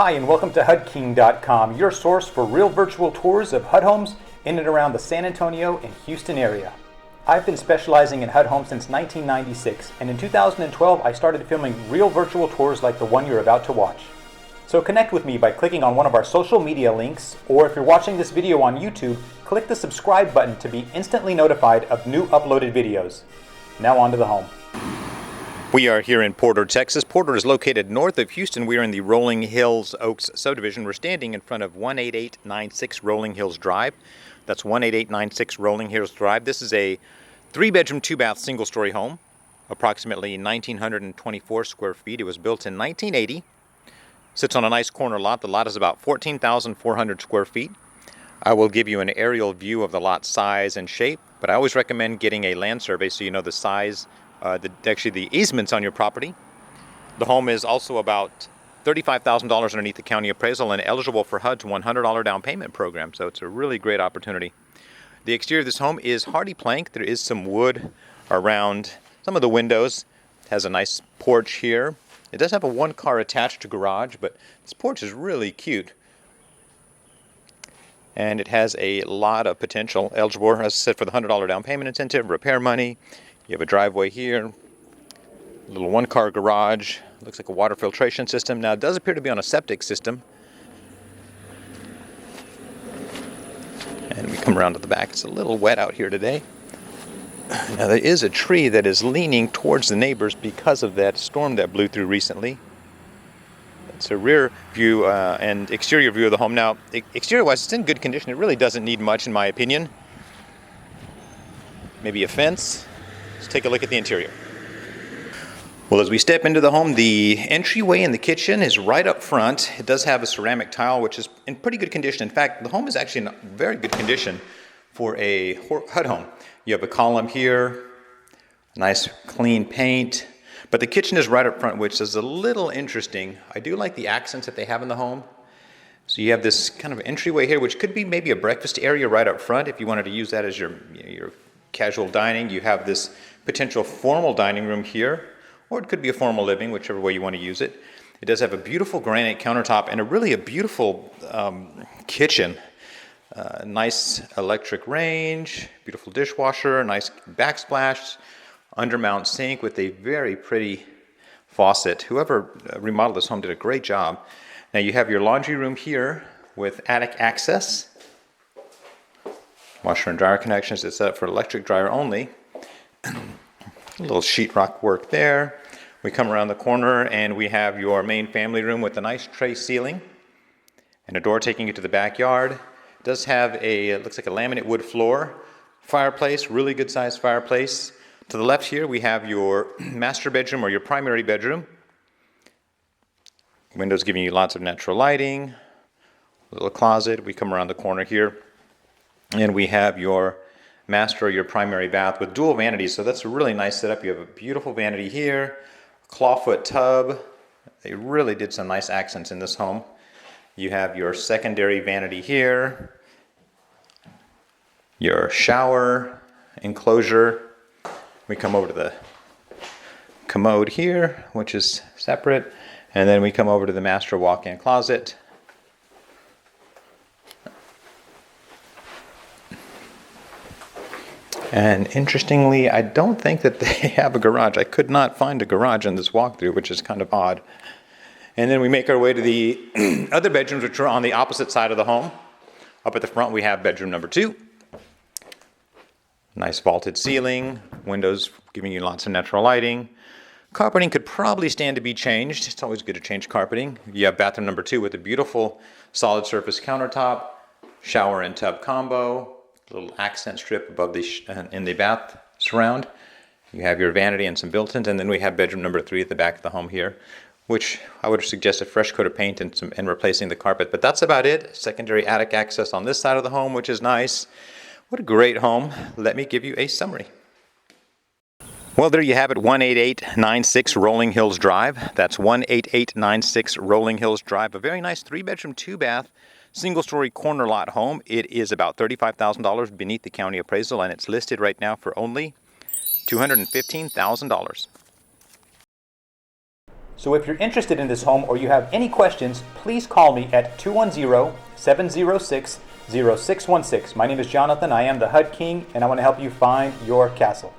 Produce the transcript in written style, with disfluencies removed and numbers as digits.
Hi, and welcome to HUDking.com, your source for real virtual tours of HUD homes in and around the San Antonio and Houston area. I've been specializing in HUD homes since 1996, and in 2012 I started filming real virtual tours like the one you're about to watch. So connect with me by clicking on one of our social media links, or if you're watching this video on YouTube, click the subscribe button to be instantly notified of new uploaded videos. Now on to the home. We are here in Porter, Texas. Porter is located north of Houston. We are in the Rolling Hills Oaks subdivision. We're standing in front of 18896 Rolling Hills Drive. That's 18896 Rolling Hills Drive. This is a 3-bedroom, 2-bath, single-story home, approximately 1,924 square feet. It was built in 1980. Sits on a nice corner lot. The lot is about 14,400 square feet. I will give you an aerial view of the lot size and shape, but I always recommend getting a land survey so you know the size, actually the easements on your property. The home is also about $35,000 underneath the county appraisal and eligible for HUD's $100 down payment program, so it's a really great opportunity. The exterior of this home is hardy plank. There is some wood around some of the windows. It has a nice porch here. It does have a one-car attached garage, but this porch is really cute. And it has a lot of potential, eligible, as I said, for the $100 down payment incentive, repair money. You have a driveway here, a little one-car garage. Looks like a water filtration system. Now, it does appear to be on a septic system. And we come around to the back. It's a little wet out here today. Now, there is a tree that is leaning towards the neighbors because of that storm that blew through recently. It's a rear view and exterior view of the home. Now, exterior-wise, it's in good condition. It really doesn't need much, in my opinion. Maybe a fence. Let's take a look at the interior. Well, as we step into the home, the entryway in the kitchen is right up front. It does have a ceramic tile, which is in pretty good condition. In fact, the home is actually in very good condition for a HUD home. You have a column here, nice clean paint, but the kitchen is right up front, which is a little interesting. I do like the accents that they have in the home. So you have this kind of entryway here, which could be maybe a breakfast area right up front if you wanted to use that as your casual dining. You have this potential formal dining room here, or it could be a formal living, whichever way you want to use it. It does have a beautiful granite countertop and a beautiful kitchen. Nice electric range, beautiful dishwasher, nice backsplash, undermount sink with a very pretty faucet. Whoever remodeled this home did a great job. Now you have your laundry room here with attic access. Washer and dryer connections. It's set up for electric dryer only. A little sheetrock work there. We come around the corner and we have your main family room with a nice tray ceiling and a door taking you to the backyard. It does have it looks like a laminate wood floor, fireplace, really good sized fireplace. To the left here we have your master bedroom or your primary bedroom. Windows giving you lots of natural lighting. A little closet. We come around the corner here and we have your master or your primary bath with dual vanities. So that's a really nice setup. You have a beautiful vanity here, a clawfoot tub. They really did some nice accents in this home. You have your secondary vanity here, your shower enclosure. We come over to the commode here, which is separate, and then we come over to the master walk-in closet. And interestingly, I don't think that they have a garage. I could not find a garage in this walkthrough, which is kind of odd. And then we make our way to the other bedrooms, which are on the opposite side of the home. Up at the front, we have bedroom number 2. Nice vaulted ceiling, windows giving you lots of natural lighting. Carpeting could probably stand to be changed. It's always good to change carpeting. You have bathroom number 2 with a beautiful solid surface countertop, shower and tub combo, little accent strip above in the bath surround. You have your vanity and some built-ins, and then we have bedroom number 3 at the back of the home here, which I would suggest a fresh coat of paint and replacing the carpet. But that's about it. Secondary attic access on this side of the home, which is nice. What a great home. Let me give you a summary. Well, there you have it, 18896 Rolling Hills Drive. That's 18896 Rolling Hills Drive. A very nice 3-bedroom, 2-bath, single-story corner lot home. It is about $35,000 beneath the county appraisal, and it's listed right now for only $215,000. So if you're interested in this home or you have any questions, please call me at 210-706-0616. My name is Jonathan. I am the HUD King, and I want to help you find your castle.